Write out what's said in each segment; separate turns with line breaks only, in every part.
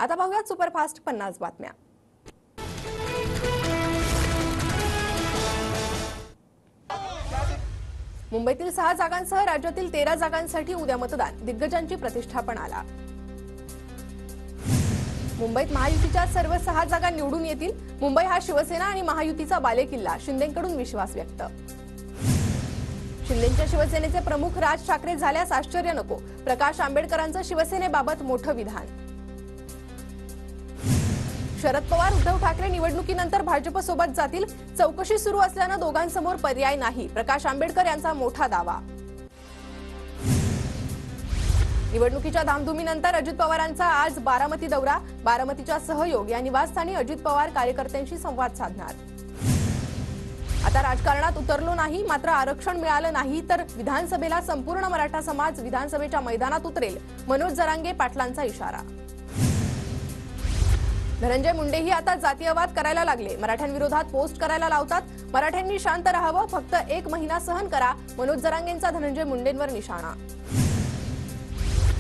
आता पाहूयात सुपरफास्ट 50 बातम्या। मुंबईतील 6 जागांसह राज्यातील 13 जागांसाठी उद्या मतदान, दिग्गजांची प्रतिष्ठा पणाला। मुंबईत महायुतीच्या सर्व 6 जागा निवडून येतील। मुंबई हा शिवसेना आणि महायुतीचा बालेकिल्ला, शिंदेंकडून विश्वास व्यक्त। शिंदेंच्या शिवसेनेचे प्रमुख राज ठाकरे झाल्यास आश्चर्य नको, प्रकाश आंबेडकरांचं शिवसेनेबाबत मोठं विधान। शरद पवार उद्धव ठाकरे निवडणुकीनंतर भाजपसोबत जातील, चौकशी सुरू असल्यानं दोघांसमोर पर्याय नाही, प्रकाश आंबेडकर यांचा मोठा दावा। निवडणुकीच्या धामधुमीनंतर अजित पवारांचा आज बारामती दौरा, बारामतीच्या सहयोग या निवासस्थानी अजित पवार कार्यकर्त्यांशी संवाद साधणार। आता राजकारणात उतरलो नाही, मात्र आरक्षण मिळालं नाही तर विधानसभेला संपूर्ण मराठा समाज विधानसभेच्या मैदानात उतरेल, मनोज जरांगे पाटलांचा इशारा। धनंजय मुंडेही आता जातीयवाद करायला लागले, मराठ्यांविरोधात पोस्ट करायला लावतात, मराठ्यांनी शांत राहावं, फक्त 1 महिना सहन करा, मनोज जरांगेंचा धनंजय मुंडेंवर निशाणा।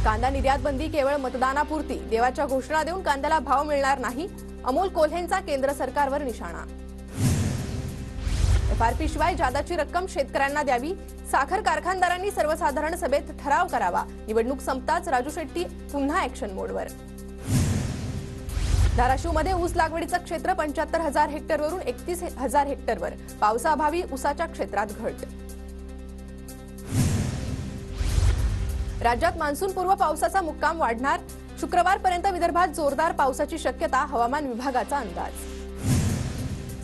कांदा निर्यात बंदी केवळ मतदानापुरती, देवाच्या घोषणा देऊन कांद्याला भाव मिळणार नाही, अमोल कोल्हेंचा केंद्र सरकारवर निशाणा। एफआरपी शिवाय जादाची रक्कम शेतकऱ्यांना द्यावी, साखर कारखानदारांनी सर्वसाधारण सभेत ठराव करावा, निवडणूक संपताच राजू शेट्टी पुन्हा ऍक्शन मोडवर। धाराशिवमध्ये ऊस लागवडीचं क्षेत्र 75,000 हेक्टरवरून 31,000 हेक्टरवर, पावसाअभावी ऊसाच्या क्षेत्रात घट। राज्यात मान्सूनपूर्व पावसाचा मुक्काम वाढणार, शुक्रवारपर्यंत विदर्भात जोरदार पावसाची शक्यता, हवामान विभागाचा अंदाज।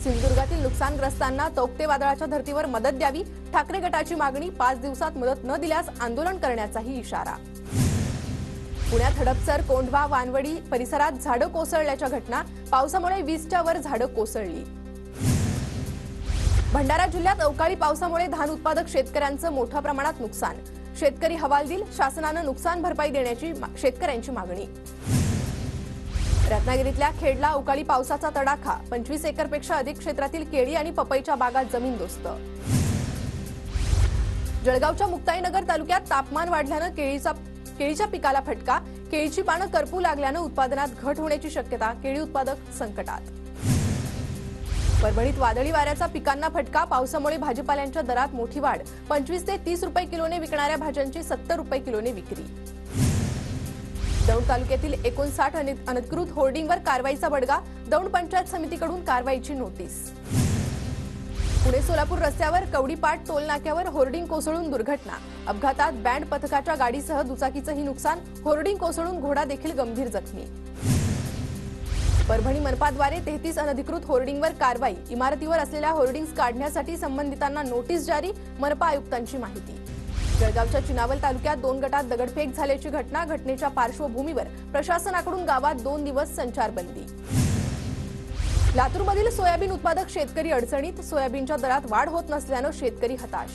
सिंधुदुर्गातील नुकसानग्रस्तांना तौक्ते वादळाच्या धर्तीवर मदत द्यावी, ठाकरे गटाची मागणी, 5 दिवसात मदत न दिल्यास आंदोलन करण्याचाही इशारा। पुण्यात हडपसर, कोंढवा, वानवडी परिसरात झाडं कोसळल्याच्या घटना, पावसामुळे 20च्या वर झाडं कोसळली। भंडारा जिल्ह्यात अवकाळी पावसामुळे धान उत्पादक शेतकऱ्यांचं मोठ्या प्रमाणात नुकसान, शेतकरी हवालदिल, शासनानं नुकसान भरपाई देण्याची शेतकऱ्यांची मागणी। रत्नागिरीतल्या खेडला अवकाळी पावसाचा तडाखा, 25 एकरपेक्षा अधिक क्षेत्रातील केळी आणि पपईच्या बागात जमीनदोस्त। जळगावच्या मुक्ताईनगर तालुक्यात तापमान वाढल्यानं केळीच्या पिकाला फटका, केळीची पानं करपू लागल्यानं उत्पादनात घट होण्याची शक्यता, केळी उत्पादक संकटात। परभणीत वादळी वाऱ्याचा पिकांना फटका, पावसामुळे भाजीपाल्यांच्या दरात मोठी वाढ, 25 ते 30 रुपये किलोने विकणाऱ्या भाज्यांची 70 रुपये किलोने विक्री। दौंड तालुक्यातील 59 अनधिकृत होर्डिंगवर कारवाईचा बडगा, दौंड पंचायत समितीकडून कारवाईची नोटीस। पुणे सोलापूर रस्त्यावर कवडीपाट टोल नाक्यावर होर्डिंग कोसळून दुर्घटना, अपघातात बँड पथकाच्या गाडीसह दुचाकीचंही नुकसान, होर्डिंग कोसळून घोडा देखील गंभीर जखमी। परभणी मनपाद्वारे 33 अनधिकृत होर्डिंगवर कारवाई, इमारतीवर असलेल्या होर्डिंग्स काढण्यासाठी संबंधितांना नोटीस जारी, मनपा आयुक्तांची माहिती। जळगावच्या चिनावल तालुक्यात 2 गटात दगडफेक झाल्याची घटना, घटनेच्या पार्श्वभूमीवर प्रशासनाकडून गावात 2 दिवस संचारबंदी। लातूरमधील सोयाबीन उत्पादक शेतकरी अडचणीत, सोयाबीनच्या दरात वाढ होत नसल्यानं शेतकरी हताश।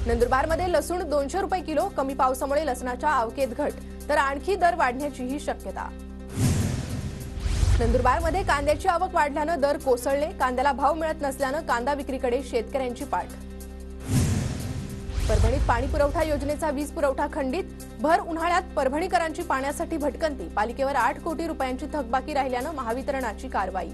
नंदुरबारमध्ये लसूण 200 रुपये किलो, कमी पावसामुळे लसणाच्या आवकेत घट, तर आणखी दर वाढण्याचीही शक्यता। नंदुरबारमध्ये कांद्याची आवक वाढल्यानं दर कोसळले, कांद्याला भाव मिळत नसल्यानं कांदा विक्रीकडे शेतकऱ्यांची पाठ। परभणीत पाणी पुरवठा योजनेचा वीज पुरवठा खंडित, भर उन्हाळ्यात परभणीकरांची पाण्यासाठी भटकंती, पालिकेवर 8 कोटी रुपयांची थकबाकी राहिल्यानं महावितरणाची कारवाई।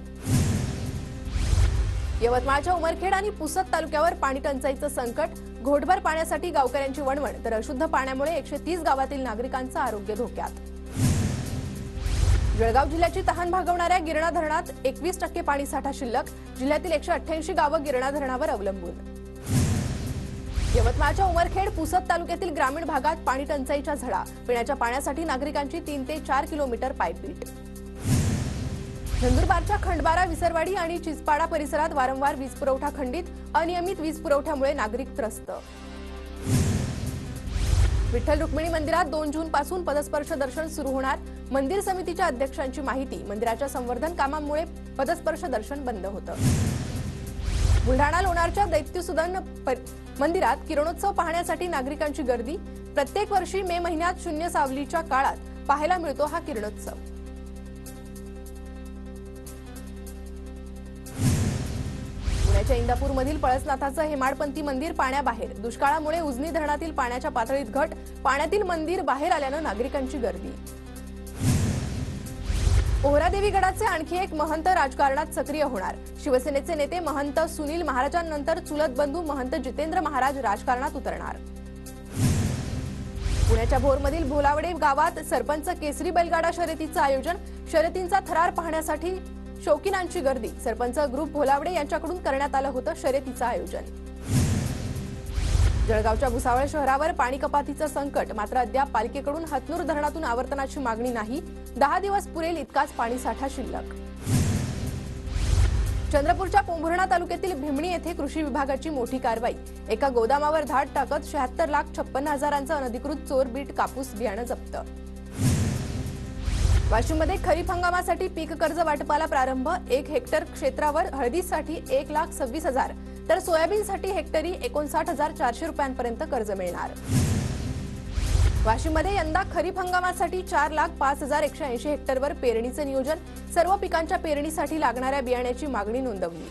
यवतमाळच्या उमरखेड आणि पुसद तालुक्यावर पाणी टंचाईचं संकट, घोटभर पाण्यासाठी गावकऱ्यांची वणवण, तर अशुद्ध पाण्यामुळे 130 गावातील नागरिकांचं आरोग्य धोक्यात। जळगाव जिल्ह्याची तहान भागवणाऱ्या गिरणा धरणात 21% पाणीसाठा शिल्लक, जिल्ह्यातील 188 गावं गिरणा धरणावर अवलंबून। यवतमाळच्या उमरखेड पुसद तालुक्यातील ग्रामीण भागात पाणी टंचाईच्या झळा, पिण्याच्या पाण्यासाठी नागरिकांची 3 ते 4 किलोमीटर पायपीट। नंदुरबारच्या खंडबारा, विसरवाडी आणि चिचपाडा परिसरात वारंवार वीज पुरवठा खंडित, अनियमित वीज पुरवठ्यामुळे नागरिक त्रस्त। विठ्ठल रुक्मिणी मंदिरात 2 जून पासून पदस्पर्श दर्शन सुरू होणार, मंदिर समितीच्या अध्यक्षांची माहिती, मंदिराच्या संवर्धन कामांमुळे पदस्पर्श दर्शन बंद होतं। बुलढाणा लोणारच्या दैत्यसुदन मंदिरात किरणोत्सव पाहण्यासाठी नागरिकांची गर्दी, प्रत्येक वर्षी मे महिन्यात शून्य सावलीच्या काळात पाहायला मिळतो हा किरणोत्सव। पुण्याच्या इंदापूरमधील पळसनाथाचं हेमाडपंथी मंदिर पाण्याबाहेर, दुष्काळामुळे उजनी धरणातील पाण्याच्या पातळीत घट, पाण्यातील मंदिर बाहेर आल्यानं नागरिकांची गर्दी। पोहरादेवी गडाचे आणखी एक महंत राजकारणात सक्रिय होणार. शिवसेनेचे नेते महंत सुनील महाराजांनंतर चुलत बंधू महंत जितेंद्र महाराज राजकारणात उतरणार. पुण्याच्या भोरमधील भोलावडे गावात सरपंच केसरी बैलगाडा शर्यतीचं आयोजन. शर्यतींचा थरार पाहण्यासाठी शौकीनांची गर्दी. सरपंच ग्रुप भोलावडे यांच्याकडून करण्यात आलं होतं शर्यतीचं आयोजन. जळगावच्या भुसावळ शहरावर पाणी कपातीचं संकट. मात्र अद्याप पालिकेकडून हतनूर धरणातून आवर्तनाची मागणी नाही. 10 दिवस पुरेल इतकाच पाणीसाठा शिल्लक. चंद्रपूरच्या पोंभुर्णा तालुक्यातील भिमणी येथे कृषी विभागाची मोठी कारवाई. एका गोदामावर धाड टाकत 76,56,000चं अनधिकृत चोर बीट कापूस बियाणं जप्त. वाशिममध्ये खरीप हंगामासाठी पीक कर्ज वाटपाला प्रारंभ. 1 हेक्टर क्षेत्रावर हळदीसाठी 1,26,000 तर सोयाबीनसाठी हेक्टरी 59,400 रुपयांपर्यंत कर्ज मिळणार. वाशिममध्ये यंदा खरीप हंगामासाठी 4,05,180 हेक्टरवर पेरणीचं नियोजन. सर्व पिकांच्या पेरणीसाठी लागणाऱ्या बियाण्याची मागणी नोंदवली.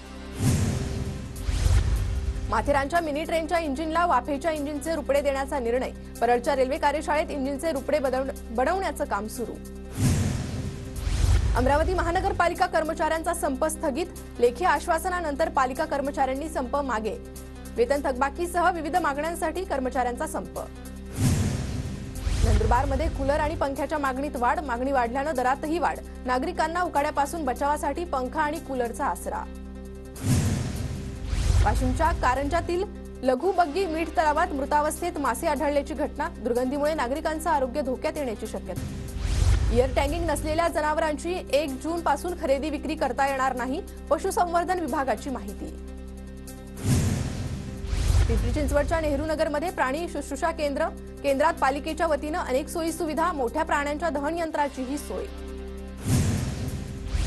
माथेरानच्या मिनी ट्रेनच्या इंजिनला वाफेच्या इंजिनचे रुपडे देण्याचा निर्णय. परळच्या रेल्वे कार्यशाळेत इंजिनचे रुपडे बनवण्याचं काम सुरू. अमरावती महानगरपालिका कर्मचाऱ्यांचा संप स्थगित. लेखी आश्वासनानंतर पालिका कर्मचाऱ्यांनी संप मागे. वेतन थकबाकीसह विविध मागण्यांसाठी कर्मचाऱ्यांचा संप. नंदुरबारमध्ये कूलर आणि पंख्याच्या मागणीत वाढ. मागणी वाढल्यानं दरातही वाढ. नागरिकांना उकाड्यापासून बचावासाठी पंखा आणि कूलरचा आसरा. वाशिमच्या कारंजातील लघु बग्गी मीठ तलावात मृतावस्थेत मासे आढळल्याची घटना. दुर्गंधीमुळे नागरिकांचं आरोग्य धोक्यात येण्याची शक्यता. इयर टॅगिंग नसलेल्या जनावरांची 1 जून पासून खरेदी विक्री करता येणार नाही. पशुसंवर्धन विभागाची माहिती. पिंपरी चिंचवडच्या नेहरू नगरमध्ये प्राणी शुश्रूषा केंद्रात पालिकेच्या वतीनं अनेक सोयी सुविधा. मोठ्या प्राण्यांच्या दहन यंत्राचीही सोय.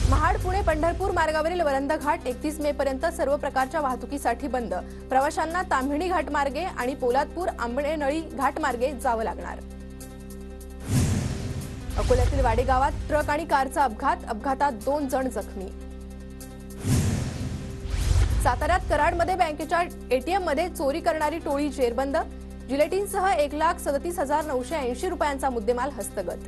महाड पुणे पंढरपूर मार्गावरील वरंध घाट 31 मे पर्यंत सर्व प्रकारच्या वाहतुकीसाठी बंद. प्रवाशांना ताम्हिणी घाटमार्गे आणि पोलादपूर आंबेनळी घाटमार्गे जावं लागणार. अकोल्यातील वाडे गावात ट्रक आणि कारचा अपघात. अपघातात 2 जण जखमी. साताऱ्यात कराडमध्ये बँकेच्या एटीएममध्ये चोरी करणारी टोळी जेरबंद. जिलेटिनसह 1,37,980 रुपयांचा मुद्देमाल हस्तगत.